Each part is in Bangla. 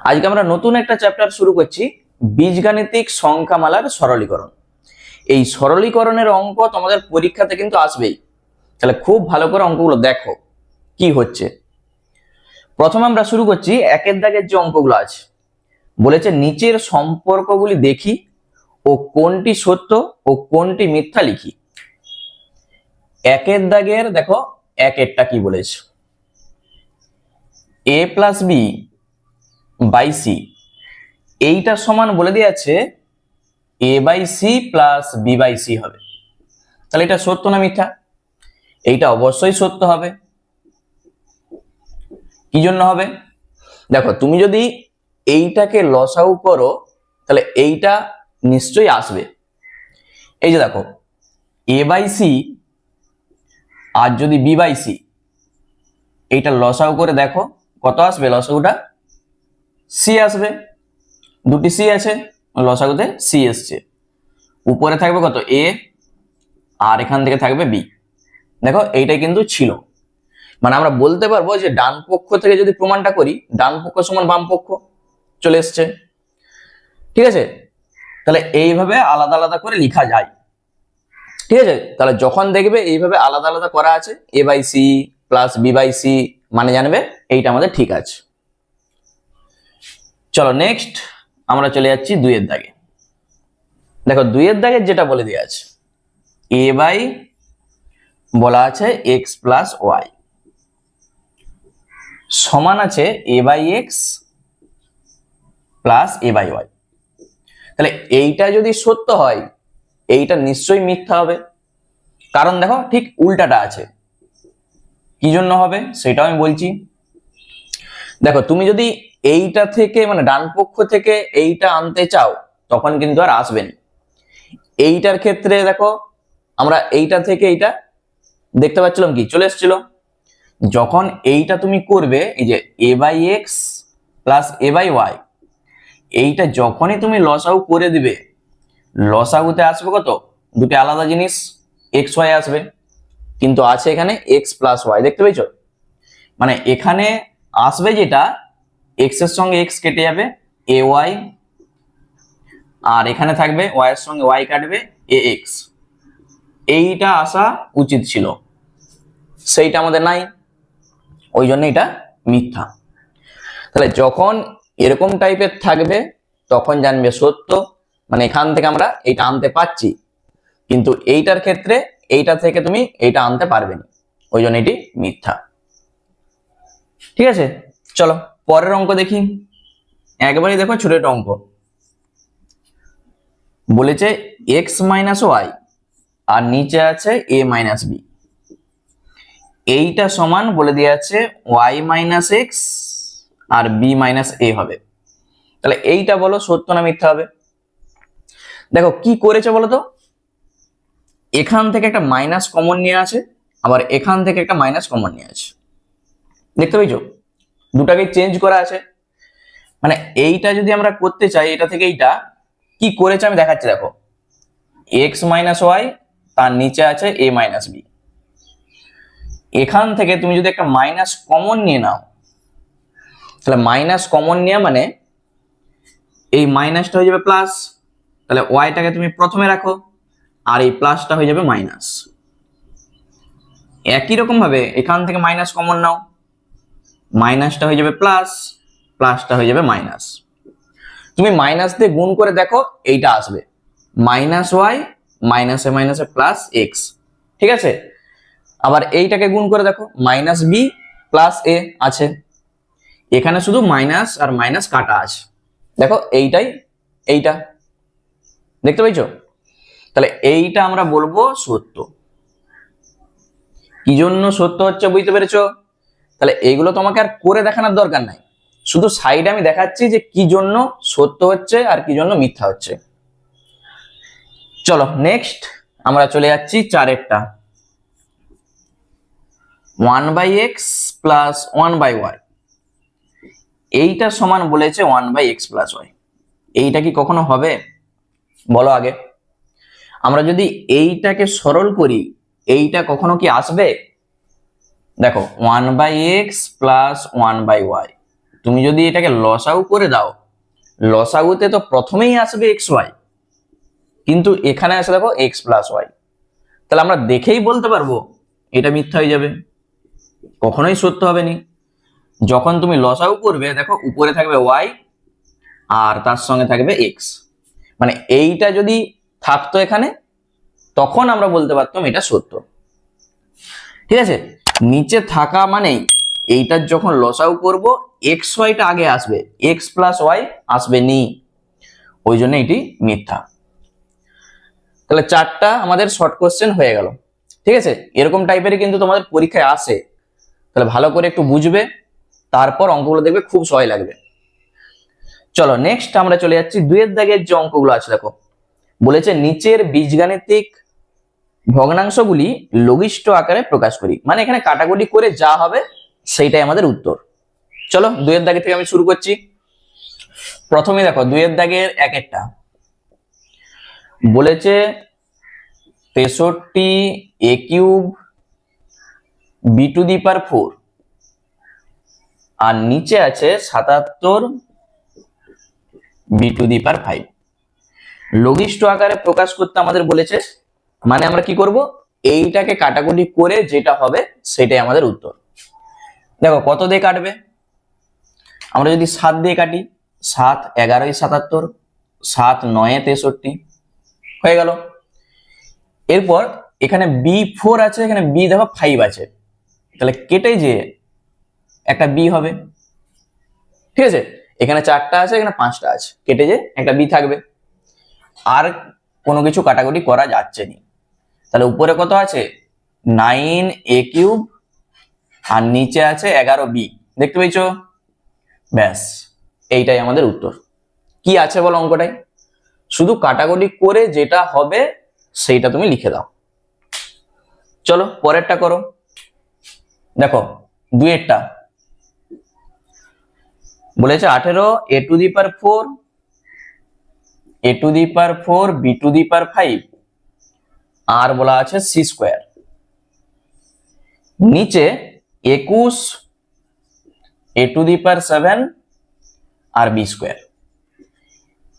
আজকে আমরা নতুন একটা চ্যাপ্টার শুরু করছি, বীজগাণিতিক সংখ্যামালার সরলীকরণ। এই সরলীকরণের অঙ্ক তোমাদের পরীক্ষাতে কিন্তু আসবেই, তাহলে খুব ভালো করে অঙ্কগুলো দেখো কি হচ্ছে। প্রথমে আমরা শুরু করছি একের দাগের যে অঙ্কগুলো আছে। বলেছে নিচের সম্পর্কগুলি দেখি ও কোনটি সত্য ও কোনটি মিথ্যা লিখি। একের দাগের দেখো একেরটা কি বলেছে, a plus B by C, এইটা সমান বলে দিয়েছে a by C plus B by C হবে। তাহলে এটা সত্য না মিথ্যা? এইটা অবশ্যই সত্য হবে। কি জন্য হবে? দেখো তুমি যদি এইটাকে লসাগু করো তাহলে এইটা নিশ্চয়ই আসবে। এই যে দেখো a বাই সি আর যদি বি বাই সি, এইটা লসাগু করে দেখো কত আসবে, লসাগুটা সি আসবে। দুটি সি আছে, লসাগুতে সি এসছে। উপরে থাকবে কত এ, আর এখান থেকে থাকবে বি। দেখো এইটাই কিন্তু ছিল, মানে আমরা বলতে পারবো যে ডান পক্ষ থেকে যদি প্রমাণটা করি, ডান পক্ষ সমান বাম পক্ষ চলে এসছে। ঠিক আছে, তাহলে এইভাবে আলাদা আলাদা করে লেখা যায়। ঠিক আছে, তাহলে যখন দেখবে এইভাবে আলাদা আলাদা করা আছে a by C plus B by c, মানে জানবে এইটা আমাদের ঠিক আছে। চলো নেক্সট আমরা চলে যাচ্ছি দুইয়ের দাগে। দেখো দুইয়ের দাগের যেটা বলে দেওয়া আছে, এ বাই বলা আছে এক্স প্লাস ওয়াই সমান আছে a by x plus a by y. তাহলে এইটা যদি সত্য হয় এইটা নিশ্চয়ই মিথ্যা হবে, কারণ দেখো ঠিক উল্টাটা আছে। কি জন্য হবে সেটাও আমি বলছি। দেখো তুমি যদি এইটা থেকে মানে ডান পক্ষ থেকে এইটা আনতে চাও তখন কিন্তু আর আসবে না। এইটার ক্ষেত্রে দেখো আমরা এইটা থেকে এইটা দেখতে পাচ্ছিলাম কি চলে এসেছিল। যখন এইটা তুমি করবে এই যে a by x plus a by y, এইটা যখনই তুমি লসাগু করে দিবে, লসাগুতে আসবে কত, দুটি আলাদা জিনিস এক্স ওয়াই আসবে, কিন্তু আছে এখানে এক্স প্লাস ওয়াই। দেখতে পেয়েছো, মানে এখানে আসবে যেটা এক্স এর সঙ্গে এক্স কেটে যাবে এ ওয়াই, আর এখানে থাকবে ওয়াই এর সঙ্গে ওয়াই কাটবে এ এক্স। এইটা আসা উচিত ছিল, সেইটা আমাদের নাই, ওই জন্য এটা মিথ্যা। তাহলে যখন এরকম টাইপের থাকবে তখন জানবে সত্য, মানে এখান থেকে আমরা এইটা আনতে পারছি, কিন্তু এইটার ক্ষেত্রে এইটা থেকে তুমি এইটা আনতে পারবে না, ওই জন্য এটি মিথ্যা। ঠিক আছে, চলো পরের অঙ্ক দেখি। একবারই দেখো ছোট একটা অঙ্ক বলেছে এক্স মাইনাস ওয়াই আর নিচে আছে এ মাইনাস বি, এইটা সমান বলে দেওয়া আছে ওয়াই মাইনাস এক্স আর বি মাইনাস এ হবে। তাহলে এইটা বলো সত্য না মিথ্যা হবে? দেখো কি করেছে বলো তো, এখান থেকে একটা মাইনাস কমন নিয়ে আছে, আবার এখান থেকে একটা মাইনাস কমন নিয়ে আছে। দেখতে পেয়েছো, দুটাকে চেঞ্জ করা আছে। মানে এইটা যদি আমরা করতে চাই এটা থেকে এইটা কি করেছে আমি দেখাচ্ছি। দেখো এক্স মাইনাস ওয়াই, তার নিচে আছে এ মাইনাস বি। এখান থেকে তুমি যদি একটা মাইনাস কমন নিয়ে নাও, তাহলে মাইনাস কমন নেওয়া মানে এই মাইনাসটা হয়ে যাবে প্লাস, তাহলে ওয়াইটাকে তুমি প্রথমে রাখো আর এই প্লাসটা হয়ে যাবে মাইনাস। একই রকম ভাবে এখান থেকে মাইনাস কমন নাও, মাইনাসটা হয়ে যাবে প্লাস, প্লাসটা হয়ে যাবে মাইনাস। তুমি মাইনাস দিয়ে গুণ করে দেখো এইটা আসবে মাইনাস ওয়াই মাইনাসে মাইনাসে প্লাস এক্স। ঠিক আছে, আবার এইটাকে গুণ করে দেখো মাইনাস বি প্লাস এ আছে, এখানে শুধু মাইনাস আর মাইনাস কাটা আছে। দেখো এইটাই এইটা, দেখতে পাইছো? তাহলে এইটা আমরা বলবো সত্য। কি জন্য সত্য হচ্ছে বুঝতে পেরেছো? তাহলে এইগুলো তোমাকে আর করে দেখানোর দরকার নাই, শুধু সাইডে আমি দেখাচ্ছি যে কি জন্য সত্য হচ্ছে আর কি জন্য মিথ্যা হচ্ছে। চলো নেক্সট আমরা চলে যাচ্ছি চারেরটা, 1/x প্লাস 1/y, এইটা সমান বলেছে 1/x প্লাস ওয়াই। এইটা কি কখনো হবে বলো আগে? আমরা যদি এইটাকে সরল করি এইটা কখনো কি আসবে? দেখো 1/x প্লাস 1/y তুমি যদি এটাকে লসাগু করে দাও, লসাগুতে তো প্রথমেই আসবে এক্স ওয়াই, কিন্তু এখানে আসে দেখো এক্স প্লাস ওয়াই। তাহলে আমরা দেখেই বলতে পারবো এটা মিথ্যা হয়ে যাবে, কখনোই সত্য হবে না। যখন তুমি লসাগু করবে দেখো উপরে থাকবে ওয়াই আর তার সঙ্গে থাকবে এক্স, মানে এইটা যদি থাকতো এখানে তখন আমরা বলতে পারতাম এটা সত্য। ঠিক আছে, নিচে থাকা মানেই এইটার যখন লসাগু করব এক্স ওয়াইটা আগে আসবে, এক্স প্লাস ওয়াই আসবে নি, ওই জন্য এটি মিথ্যা। তাহলে 4টা আমাদের শর্ট কোশ্চেন হয়ে গেল। ঠিক আছে, এরকম টাইপেরই কিন্তু তোমাদের পরীক্ষায় আসে, তাহলে ভালো করে একটু বুঝবে, তারপর অঙ্কগুলো দেখবে খুব সহজ লাগবে। চলো নেক্সট আমরা চলে যাচ্ছি 2 দাগের যে অঙ্কগুলো আছে। দেখো বলেছে নিচের বীজগাণিতিক ভগ্নাংশগুলি লঘিষ্ঠ আকারে প্রকাশ করি, মানে এখানে কাটাকুটি করে যা হবে সেইটাই আমাদের উত্তর। চলো 2 দাগের থেকে আমি শুরু করছি। প্রথমে দেখো 2 দাগের 1-1টা বলেছে 63 a cube b to the power 4, আর নিচে আছে 77 b টু দি পাওয়ার 5। লঘিষ্ঠ আকারে প্রকাশ করতে আমাদের বলেছে, মানে আমরা কি করব, এইটাকে কাটাকুটি করে যেটা হবে সেটাই আমাদের উত্তর। দেখো কত দিয়ে কাটবে, আমরা যদি 7 দিয়ে কাটি, 7 11 77, 7 9 63 হয়ে গেল। এরপর এখানে b4 আছে, এখানে b দেখো 5 আছে, তাহলে কেটে যে একটা b হবে। ঠিক আছে, এখানে 4টা আছে, এখানে 5টা আছে, কেটে যে একটা b থাকবে, আর কোনো কিছু কাটাকুটি করা যাচ্ছে না। তাহলে উপরে কত আছে 9a কিউব আর নিচে আছে 11b, দেখতে পেয়েছো? ব্যাস এইটাই আমাদের উত্তর। কি আছে বলো অঙ্কটাই, শুধু কাটাকুটি করে যেটা হবে সেইটা তুমি লিখে দাও। চলো পরেরটা করো। দেখো 2-এরটা বলেছে 18 a to the power 4, a to the power 4 b to the power 5, আর বলা আছে c স্কয়ার। নিচে 21 a টু দি পাওয়ার 7 আর b স্কয়ার।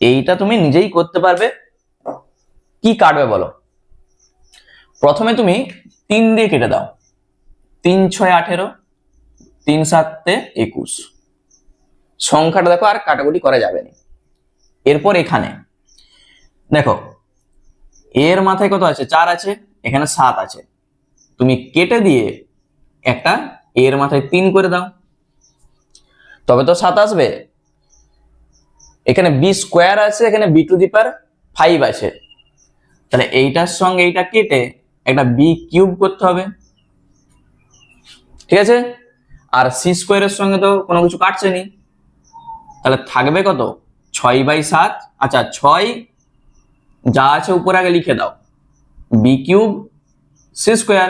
এইটা তুমি নিজেই করতে পারবে। কি কাটবে বলো, প্রথমে তুমি 3 দিয়ে কেটে দাও, 3 6 18, 3 7 21, সংখ্যাটা দেখো আর কাটাকুটি করা যাবে না। এরপর এখানে দেখো এর মাথায় কত আছে 4 আছে, এখানে 7 আছে, তুমি কেটে দিয়ে একটা এর মাথায় 3 করে দাও, তবে তো 7 আসবে। এখানে b স্কয়ার আছে, এখানে b টু দি পাওয়ার 5 আছে, তাহলে এইটার সঙ্গে এইটা কেটে একটা b কিউব করতে হবে। ঠিক আছে, আর c স্কয়ারের সঙ্গে তো কোনো কিছু কাটছে নি, তাহলে থাকবে কত 6/7। আচ্ছা 6 যা আছে উপরে আগে লিখে দাও, b কিউব c স্কয়ার,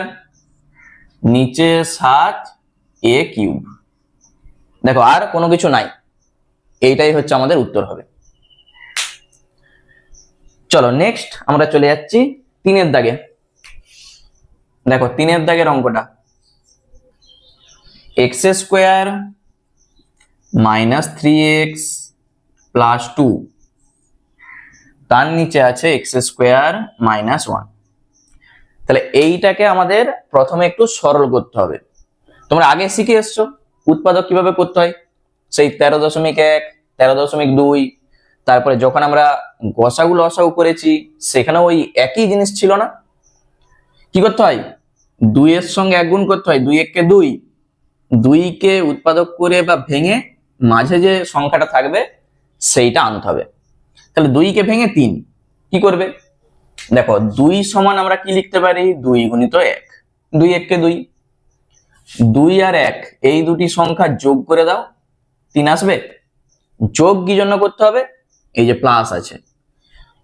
নিচে 7 a কিউব। দেখো আর কোনো কিছু নাই, এইটাই হচ্ছে আমাদের উত্তর হবে। চলো নেক্সট আমরা চলে যাচ্ছি 3-এর দাগে। দেখো 3-এর দাগের অঙ্কটা x স্কয়ার -3x প্লাস 2, তার নিচে আছে x স্কয়ার -1। তাহলে এইটাকে আমাদের প্রথমে একটু সরল করতে হবে। তোমরা আগে শিখে এসছো উৎপাদক কিভাবে করতে হয়, সেই 13.1 13.2, তারপরে যখন আমরা গসাগু লসাগু করেছি সেখানে ওই একই জিনিস ছিল না। কি করতে হয়, 2 এর সঙ্গে 1 গুণ করতে হয়, 2 1 2, 2 কে উৎপাদক করে বা ভেঙে মাঝে যে সংখ্যাটা থাকবে সেইটা আনতে হবে। তাহলে 2 কে ভেঙে 3, কি করবে দেখো 2 সমান আমরা কি লিখতে পারি, 2 গুণিত 1, 2 1 2, 2 আর 1 এই দুটি সংখ্যা যোগ করে দাও, 3 আসবে। যোগ কি জন্য করতে হবে, এই যে প্লাস আছে,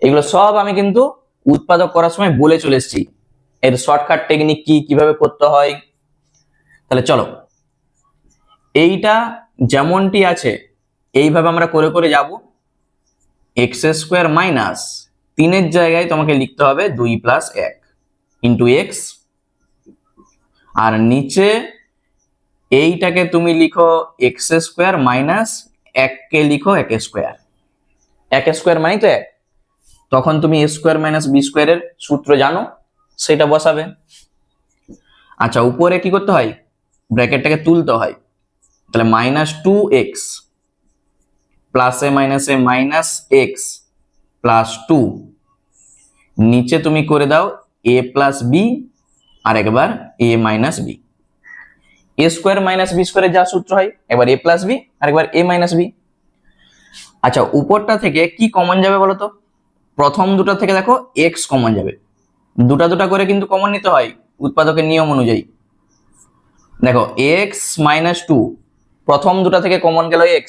এগুলো সব আমি কিন্তু উৎপাদক করার সময় বলে চলে এসেছি, এর শর্টকাট টেকনিক কি কিভাবে করতে হয়। তাহলে চলো এইটা যেমনটি আছে এইভাবে আমরা করে করে যাব। x স্কয়ার মাইনাস 3-এর জায়গায় তোমাকে লিখতে হবে 2 + 1 ইন্টু x, আর নিচে এইটাকে তুমি লিখো এক্স স্কোয়ার মাইনাস 1 কে লিখো 1 স্কোয়ার। 1 স্কোয়ার মানে তো 1, তখন তুমি a স্কোয়ার মাইনাস বি স্কোয়ারের সূত্র জানো, সেটা বসাবে। আচ্ছা, উপরে কি করতে হয়, ব্র্যাকেটটাকে তুলতে হয়, তাহলে -2x প্লাস এ মাইনাস এক্স প্লাস 2, নিচে তুমি করে দাও a প্লাস বি আর একবার a minus B. A square minus B স্কোয়ারের যা সূত্র হয়, একবার a প্লাস বি আর একবার a মাইনাস বি। আচ্ছা, উপরটা থেকে কি কমন যাবে বলো তো? প্রথম দুটো থেকে দেখো x কমন যাবে, দুটা করে কিন্তু কমন নিতে হয় উৎপাদকের নিয়ম অনুযায়ী। দেখো x -2, প্রথম দুটো থেকে কমন গেল x,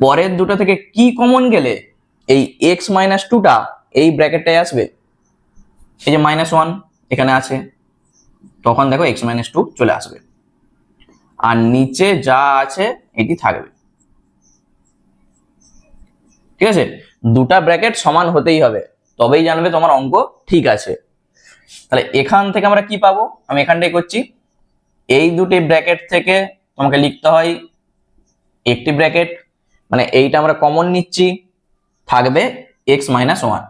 পরের দুটো থেকে কি কমন গেলে এই x -2টা এই ব্র্যাকেটটায় আসবে, এই যে -1 এখানে আছে, তখন দেখো x -2 চলে আসবে, আর নিচে যা আছে এটি থাকবে। ঠিক আছে, দুটা ব্র্যাকেট সমান হতেই হবে, তবেই জানবে তোমার অঙ্ক ঠিক আছে। তাহলে এখান থেকে আমরা কি পাবো, আমি এখানটাই করছি, এই দুটি ব্র্যাকেট থেকে তোমাকে লিখতে হয় একটি ব্র্যাকেট, মানে এইটা আমরা কমন নিচ্ছি, থাকবে x -1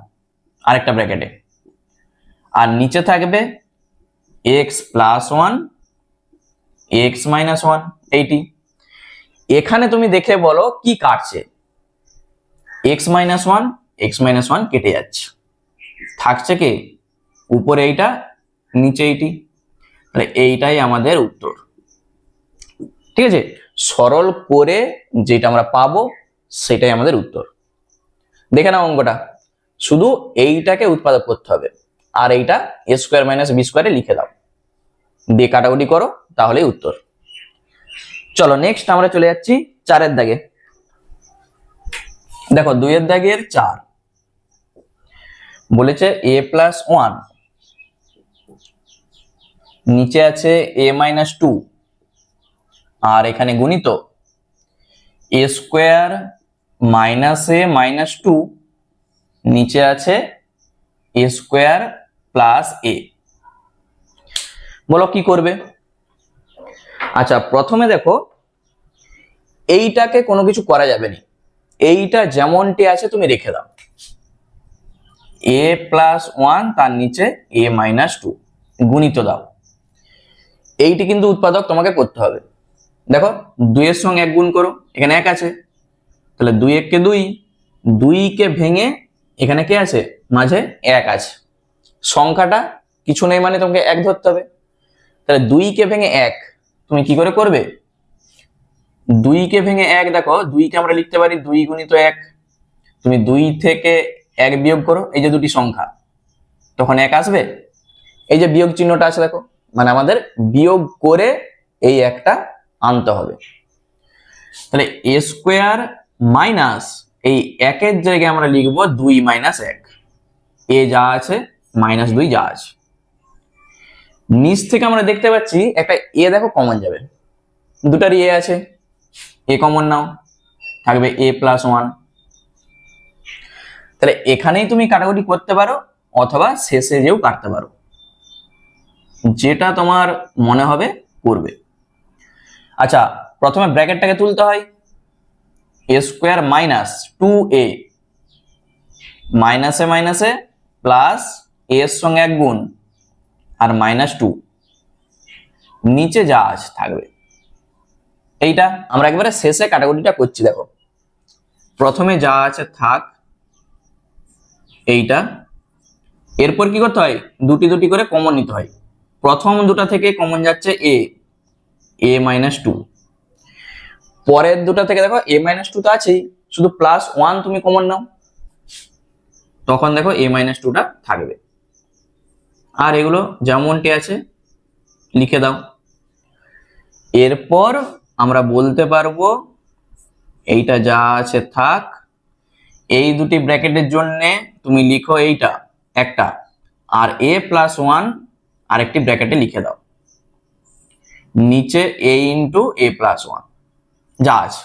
আরেকটা ব্র্যাকেটে, আর নিচে থাকবে x + 1 x -1 এইটি। এখানে তুমি দেখে বলো কি কাটছে, x -1 কেটে যাচ্ছে, থাকছে কি উপরে এইটা নিচে এইটি, তাহলে এইটাই আমাদের উত্তর। ঠিক আছে, সরল করে যেটা আমরা পাবো সেটাই আমাদের উত্তর। দেখে নাও অঙ্কটা, শুধু এইটাকে উৎপাদক করতে হবে আর এইটা a স্কোয়ার মাইনাস বি স্কোয়ারে লিখে দাও, দিয়ে কাটাকুটি করো, তাহলেই উত্তর। চলো নেক্সট আমরা চলে যাচ্ছি 4 এর দাগে। দেখো 2 এর দাগের 4 বলেছে a + 1, নিচে আছে a -2, আর এখানে গুণিত a স্কোয়ার মাইনাস a -2, নিচে আছে a স্কোয়ার প্লাস a। বলো কি করবে? আচ্ছা, প্রথমে দেখো এইটাকে কোনো কিছু করা যাবে না, এইটা যেমনটি আছে তুমি রেখে দাও, a + 1 তার নিচে a -2 গুণিত দাও, এইটি কিন্তু উৎপাদক তোমাকে করতে হবে। দেখো 2 এর সঙ্গে 1 গুণ করো, এখানে 1 আছে, তাহলে 2 1 কে 2, 2 কে ভেঙে এখানে কি আছে মাঝে 1 আছে, সংখ্যাটা কিছু নেই মানে তোমাকে 1 ধরতে হবে, তাহলে 2 কে ভেঙে 1 তুমি কি করে করবে, 2 কে ভেঙে 1, দেখো 2 কে আমরা লিখতে পারি 2 গুণিত 1, তুমি 2 থেকে 1 বিয়োগ করো, এই যে দুটি সংখ্যা, তখন 1 আসবে, এই যে বিয়োগ চিহ্নটা আছে দেখো, মানে আমাদের বিয়োগ করে এই একটা আনতে হবে। তাহলে a স্কোয়ার মাইনাস এই 1 এর জায়গায় আমরা লিখবো 2 - 1, এ যা আছে -2 যা আছে। নিচ থেকে আমরা দেখতে পাচ্ছি একটা a দেখো কমন যাবে, দুটারই a আছে, a কমন নাও, থাকবে a + 1। তাহলে এখানেই তুমি কাটাকুটি করতে পারো অথবা শেষে যেও কাটতে পারো, যেটা তোমার মনে হবে করবে। আচ্ছা, প্রথমে ব্র্যাকেটটাকে তুলতে হয়, a স্কোয়ার মাইনাস 2a মাইনাসে মাইনাসে প্লাস a এর সঙ্গে 1 গুণ আর -2, নিচে যা আছে থাকবে। এইটা আমরা একবারে শেষে কাটাকুটিটা করছি, দেখো প্রথমে যা আছে থাক এইটা, এরপর কি করতে হয়, দুটি করে কমন নিতে হয়, প্রথম দুটা থেকে কমন যাচ্ছে a -2, পরের দুটা থেকে দেখো a -2 তো আছেই, শুধু +1 তুমি কমন নাও, তখন দেখো a -2টা থাকবে, আর এগুলো যেমনটি আছে লিখে দাও। এরপর আমরা বলতে পারবো এইটা যা আছে থাক, এই দুটি ব্র্যাকেটের জন্য তুমি লিখো এইটা একটা, আর a + 1 আরেকটি ব্র্যাকেটে লিখে দাও, নিচে a × a + 1 যা আছে।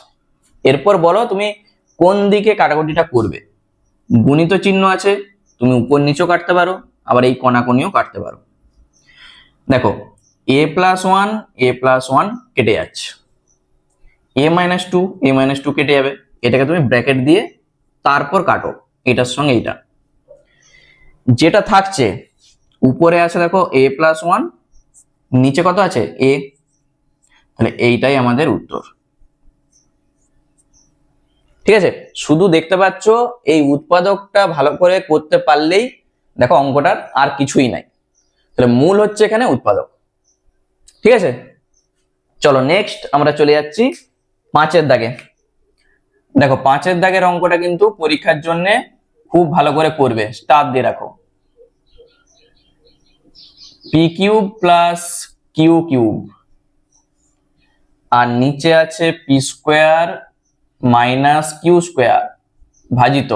এরপর বলো তুমি কোন দিকে কাটাকুটিটা করবে, গুণিত চিহ্ন আছে, তুমি উপর নিচেও কাটতে পারো, আবার এই কোণাকোণিও কাটতে পারো। দেখো এ প্লাস ওয়ান কেটে যাচ্ছে, এ মাইনাস টু কেটে যাবে, এটাকে তুমি ব্র্যাকেট দিয়ে তারপর কাটো এটার সঙ্গে এইটা, যেটা থাকছে উপরে আছে দেখো এ প্লাস ওয়ান, নিচে কত আছে এ, তাহলে এইটাই আমাদের উত্তর। ঠিক আছে, শুধু দেখতে পাচ্ছ এই উৎপাদকটা ভালো করে করতে পারলেই দেখো অঙ্কটার আর কিছুই নাই, তাহলে মূল হচ্ছে এখানে উৎপাদক। ঠিক আছে, চলো নেক্সট আমরা চলে যাচ্ছি 5-এর দাগে। দেখো 5-এর দাগের অঙ্কটা কিন্তু পরীক্ষার জন্য খুব ভালো করে করবে, স্টার দিয়ে রাখো। P cube plus q cube আর নিচে আছে p square minus q square ভাজিত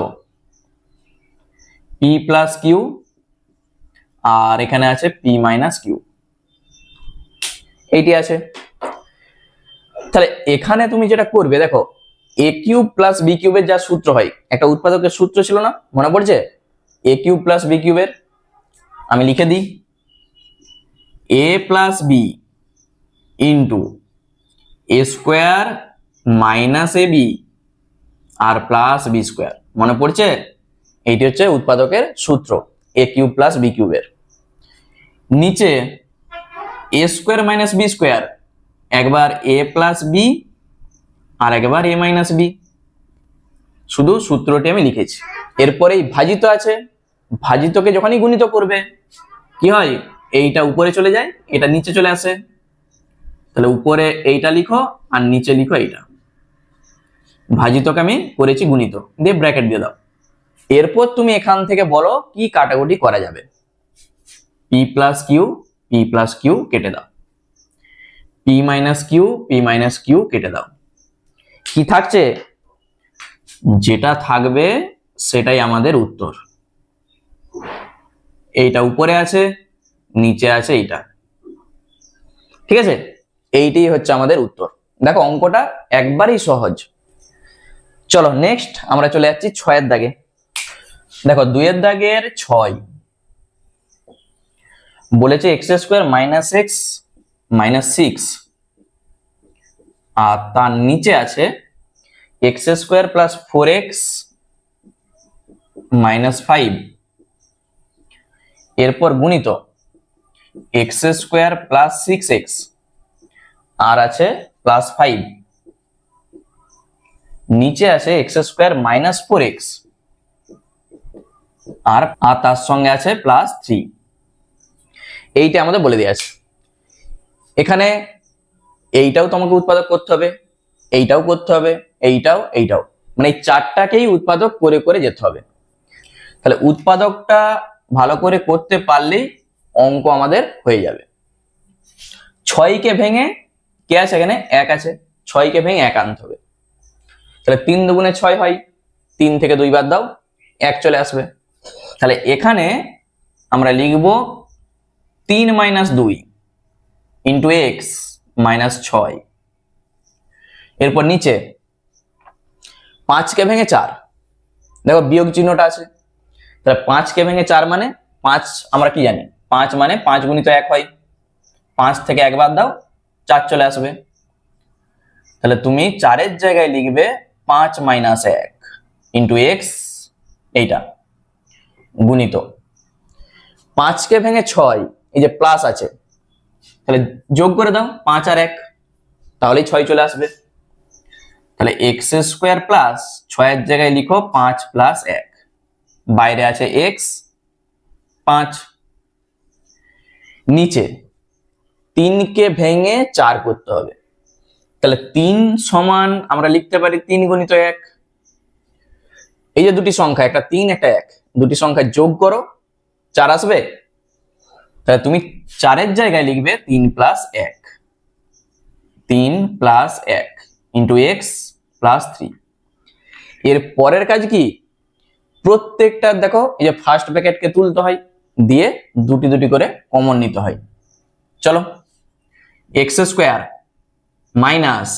পি প্লাস কিউ, আর এখানে আছে পি মাইনাস কিউ, এইটি আছে। তাহলে এখানে তুমি যেটা করবে দেখো, এ কিউব প্লাস বি কিউবের যা সূত্র হয়, একটা উৎপাদকের সূত্র ছিল না, মনে পড়ছে? এ কিউব প্লাস বি কিউবের আমি লিখে দিই, এ plus b into A square minus a B R plus b square. মনে পড়ছে? এইটি হচ্ছে উৎপাদকের সূত্র এ কিউব প্লাস বি কিউবের। নিচে এ স্কোয়ার মাইনাস বি স্কোয়ার, একবার এ প্লাস বি আর একবার এ মাইনাস বি, শুধু সূত্রটি আমি লিখেছি। এরপরেই ভাজিত আছে, ভাজিতকে যখনই গুণিত করবে কি হয়, এইটা উপরে চলে যায়, এটা নিচে চলে আসে, তাহলে উপরে এইটা লিখো আর নিচে লিখো এইটা। ভাজিতকে আমি করেছি গুণিত, দিয়ে ব্র্যাকেট দিয়ে দাও। এরপর তুমি এখান থেকে বলো কি কাটাকুটি করা যাবে। পি প্লাস কিউ কেটে দাও, পি মাইনাস কিউ কেটে দাও। কি থাকছে? যেটা থাকবে সেটাই আমাদের উত্তর। এইটা উপরে আছে, নিচে আছে এইটা। ঠিক আছে, এইটাই হচ্ছে আমাদের উত্তর। দেখো অঙ্কটা একবারই সহজ। চলো নেক্সট আমরা চলে যাচ্ছি 6-এর দাগে। দেখো 2-এর দাগের 6 বলেছে x square minus x minus 6, আর তার নিচে আছে x square plus 4x minus 5, এরপর গুণিত এক্স স্কোয়ার প্লাস 6x আর আছে প্লাস 5, নিচে আছে এক্স স্কোয়ার মাইনাস 4x আর তার সঙ্গে আছে প্লাস 3। এইটা আমাদের বলে দেওয়া আছে। এখানে এইটাও তোমাকে উৎপাদক করতে হবে, এইটাও করতে হবে, এইটাও, মানে এই চারটাকেই উৎপাদক করে করে যেতে হবে। তাহলে উৎপাদকটা ভালো করে করতে পারলেই অঙ্ক আমাদের হয়ে যাবে। 6কে ভেঙে কে আছে এখানে? 1 আছে, 6কে ভেঙে 1 আনতে হবে। তাহলে 3 দুগুণে 6 হয়, 3 থেকে 2 বাদ দাও, 1 চলে আসবে। তাহলে এখানে আমরা লিখব 3 মাইনাস 2 ইন্টু এক্স মাইনাস 6। এরপর নিচে 5কে ভেঙে 4, দেখো বিয়োগ চিহ্নটা আছে, তাহলে 5কে ভেঙে 4 মানে 5 আমরা কি জানি, 5 মানে 5 গুণিত 1 হয়, 5 থেকে 1 বাদ দাও, 4 চলে আসবে। তাহলে তুমি 4-এর জায়গায় লিখবে 5 মাইনাস 1 ইন্টু এক্স, এইটা গুণিত 5কে ভেঙে 6, এই যে প্লাস আছে, তাহলে যোগ করে দাও 5 আর 1, তাহলেই 6 চলে আসবে। তাহলে এক্স স্কোয়ার প্লাস 6-এর জায়গায় লিখো 5 প্লাস 1, বাইরে আছে এক্স 5, নিচে 3কে ভেঙে 4 করতে হবে, তাহলে 3 সমান আমরা লিখতে পারি 3 গুণিত 1। এই যে দুটি সংখ্যা, একটা 3 একটা 1, দুটি সংখ্যা যোগ করো 4 আসবে। তাহলে তুমি 4-এর জায়গায় লিখবে 3 প্লাস 1 ইন্টু এক্স প্লাস 3। এর পরের কাজ কি, প্রত্যেকটা দেখো এই যে ফার্স্ট ব্র্যাকেটকে তুলতে হয়, দিয়ে দুটি দুটি করে কমন নিতে হয়। চলো, এক্স স্কোয়ার মাইনাস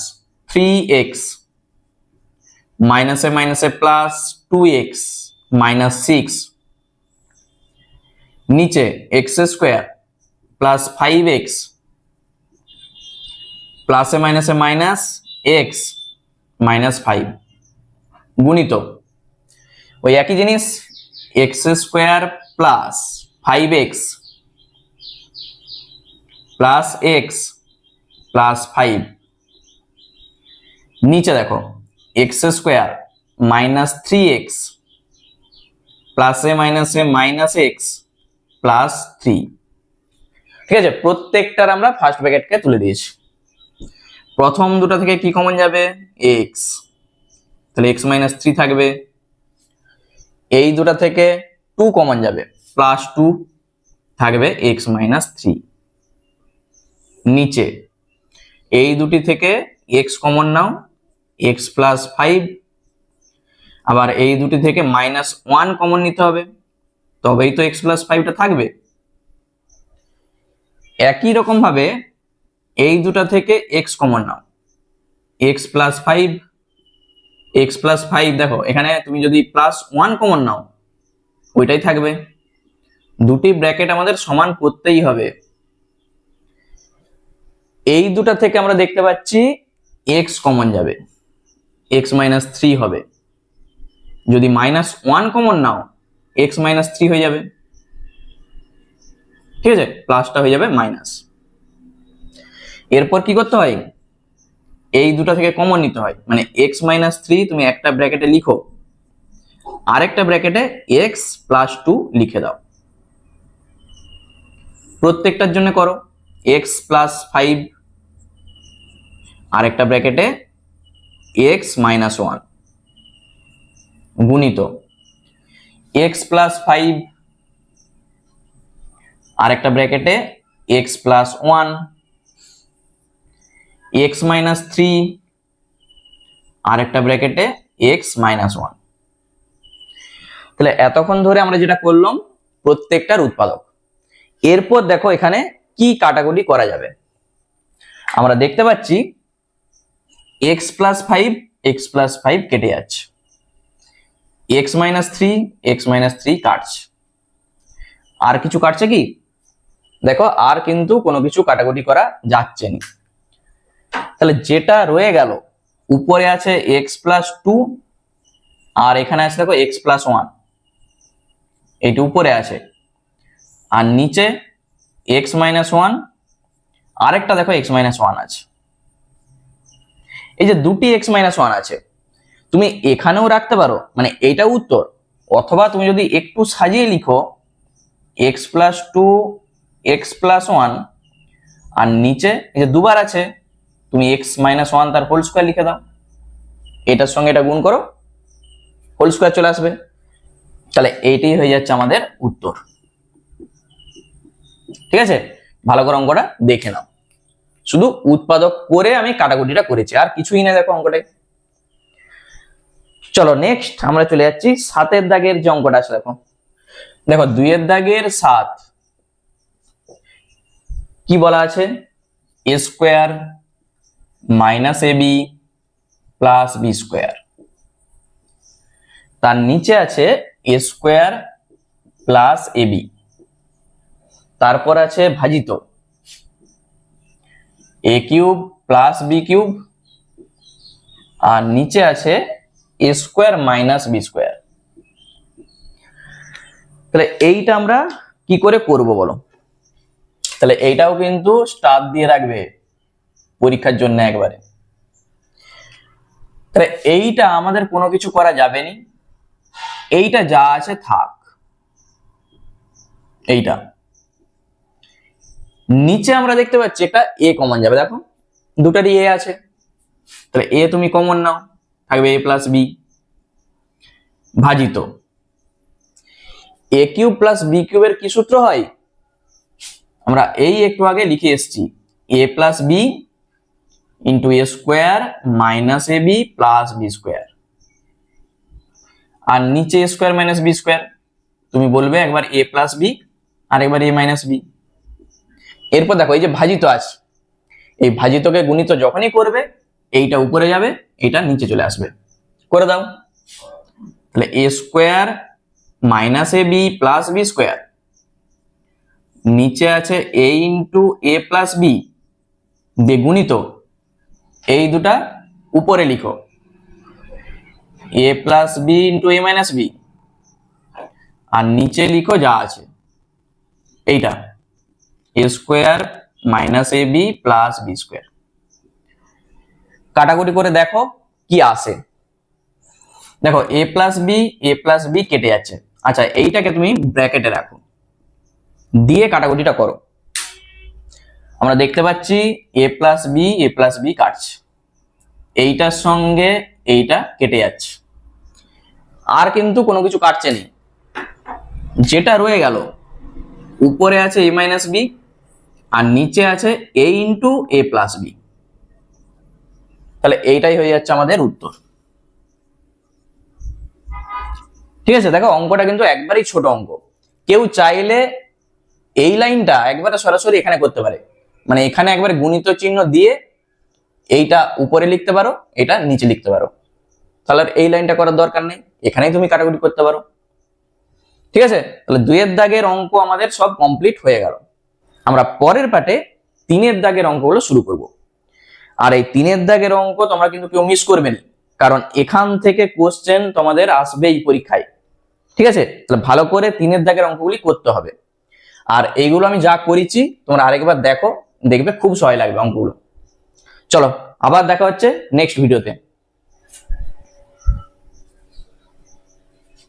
3x মাইনাসে প্লাস 2x মাইনাস 6, নিচে এক্স স্কোয়ার প্লাস 5x প্লাসে মাইনাসে মাইনাস এক্স মাইনাস 5 গুণিত ওই একই জিনিস x square plus 5x plus x plus 5 নিচে দেখো এক্স স্কোয়ার মাইনাস 3x প্লাসে মাইনাসে মাইনাস এক্স প্লাস 3। ঠিক আছে, প্রত্যেকটার আমরা ফার্স্ট ব্র্যাকেটকে তুলে দিয়েছি। প্রথম দুটো থেকে কি কমন যাবে? এক্স, তাহলে এক্স মাইনাস 3 থাকবে। এই দুটা থেকে 2 কমন যাবে, প্লাস 2 থাকবে এক্স মাইনাস 3। নিচে এই দুটি থেকে এক্স কমন নাও, এক্স প্লাস 5। আবার এই দুটি থেকে মাইনাস 1 কমন নিতে হবে, তবেই তো এক্স প্লাস 5টা থাকবে। একই রকম ভাবে এই দুটা থেকে এক্স কমন নাও, এক্স প্লাস 5, এক্স প্লাস 5 দেখো এখানে তুমি যদি প্লাস 1 কমন নাও ওইটাই থাকবে। দুটি ব্র্যাকেট আমাদের সমান করতেই হবে। এই দুটা থেকে আমরা দেখতে পাচ্ছি এক্স কমন যাবে, এক্স মাইনাস 3 হবে। যদি মাইনাস 1 কমন নাও এক্স মাইনাস 3 হয়ে যাবে। ঠিক আছে, প্লাসটা হয়ে যাবে মাইনাস। এরপর কি করতে হয়? এই দুটা থেকে কমন নিতে হয়, মানে এক্স মাইনাস 3 তুমি একটা ব্র্যাকেটে লিখো, আরেকটা ব্র্যাকেটে এক্স প্লাস 2 লিখে দাও। প্রত্যেকটার জন্য করো এক্স প্লাস 5, আরেকটা ব্র্যাকেটে এক্স মাইনাস 1 গুণিত এক্স প্লাস 5, আরেকটা ব্র্যাকেটে এক্স প্লাস 1, এক্স মাইনাস 3, আরেকটা ব্র্যাকেটে এক্স মাইনাস 1। তাহলে এতক্ষণ ধরে আমরা যেটা করলাম প্রত্যেকটার উৎপাদক। এরপর দেখো এখানে কি কাটাকুটি করা যাবে। আমরা দেখতে পাচ্ছি এক্স প্লাস 5 এক্স প্লাস 5 কেটে যাচ্ছে, এক্স মাইনাস 3 এক্স মাইনাস 3 কাটছে। আর কিছু কাটছে কি? দেখো আর কিন্তু কোনো কিছু কাটাকুটি করা যাচ্ছে না। তাহলে যেটা রয়ে গেল উপরে আছে এক্স প্লাস 2 আর এখানে আছে দেখো এক্স প্লাস 1, এইটা উপরে আছে। আর নিচে এক্স মাইনাস 1, আরেকটা দেখো এক্স মাইনাস 1 আছে। এই যে দুটি এক্স মাইনাস 1 আছে, তুমি এখানেও রাখতে পারো, মানে এইটা উত্তর। অথবা তুমি যদি একটু সাজিয়ে লিখো এক্স প্লাস 2 এক্স প্লাস 1 আর নিচে এই যে দুবার আছে তুমি এক্স মাইনাস 1 তার হোল স্কোয়ার লিখে দাও, এটার সঙ্গে এটা গুণ করো, হোল স্কোয়ার চলে আসবে। তাহলে এইটাই হয়ে যাচ্ছে আমাদের উত্তর। ঠিক আছে, ভালো করে অঙ্কটা দেখে নাও। শুধু উৎপাদক করে আমি কাটাকুটিটা করেছি, আর কিছুই না দেখো অঙ্কটাই। চলো নেক্সট আমরা চলে যাচ্ছি 7 দাগের যে অঙ্কটা আছে। দেখো দেখো 2 দাগের 7 কি বলা আছে? এ square minus a b plus b square, তার নিচে আছে এ স্কোয়ার প্লাস এ বি, তারপর আছে ভাজিত এ কিউব প্লাস বি কিউব, আর নিচে আছে এ স্কোয়ার মাইনাস বি স্কোয়ার। তাহলে এইটা আমরা কি করে করব বলো? তাহলে এইটাও কিন্তু স্টার দিয়ে রাখবে পরীক্ষার জন্য একবারে। তাহলে এইটা আমাদের কোনো কিছু করা যাবে না, এইটা যা আছে থাক। এইটা নিচে আমরা দেখতে পাচ্ছি একটা এ কমন যাবে, দেখো দুটারই এ আছে, তাহলে এ তুমি কমন নাও, থাকবে এ প্লাস বি ভাজিত এ কিউব প্লাস বি কিউবের কি সূত্র হয়? আমরা এই একটু আগে লিখে এসেছি এ plus b into A square minus a b plus b square, আর নিচে এ স্কোয়ার মাইনাস বি স্কোয়ার। তুমি বলবে একবার এ প্লাস বি আর একবার এ মাইনাস বি। এরপর দেখো এই যে ভাজিত আছে, এই ভাজিতকে গুণিত যখনই করবে এইটা উপরে যাবে, এটা নিচে চলে আসবে। করে দাও। তাহলে a square minus a b plus b square, নিচে আছে a into a plus b দিয়ে গুণিত এই দুটা উপরে লিখো, a plus b into a minus b, আর নিচে লিখো যা আছে এইটা a square minus a b plus b square. কাটাকুটি করে দেখো কি আসে। দেখো এ প্লাস বি কেটে যাচ্ছে। আচ্ছা এইটাকে তুমি ব্র্যাকেটে রাখো, দিয়ে কাটাকুটিটা করো। আমরা দেখতে পাচ্ছি এ প্লাস বি কাটছে, এইটার সঙ্গে এইটা কেটে যাচ্ছে, আর কিন্তু কোনো কিছু কাটছে না। যেটা রয়ে গেল উপরে আছে এ মাইনাস বি আর নিচে আছে a into a plus B. তাহলে এইটাই হয়ে যাচ্ছে আমাদের উত্তর। ঠিক আছে, দেখো অঙ্কটা কিন্তু একবারই ছোট অঙ্ক। কেউ চাইলে এই লাইনটা একবারে সরাসরি এখানে করতে পারে, মানে এখানে একবারে গুণিত চিহ্ন দিয়ে এইটা উপরে লিখতে পারো, এটা নিচে লিখতে পারো। তাহলে এই লাইনটা করার দরকার নেই, এখানেই তুমি কাটাকুটি করতে পারো। ঠিক আছে, তাহলে 2 এর দাগের অঙ্ক আমাদের সব কমপ্লিট হয়ে গেল। আমরা পরের পার্টে 3 এর দাগের অঙ্কগুলো শুরু করব। আর এই 3 এর দাগের অঙ্ক তোমরা কিন্তু কেউ মিস করবে না, কারণ এখান থেকে কোশ্চেন তোমাদের আসবেই পরীক্ষায়। ঠিক আছে, তাহলে ভালো করে 3 এর দাগের অঙ্কগুলি করতে হবে। আর এইগুলো আমি যা করেছি তোমরা আরেকবার দেখো, দেখবে খুব সহজ লাগবে অঙ্কগুলো। চলো আবার দেখা হচ্ছে নেক্সট ভিডিওতে।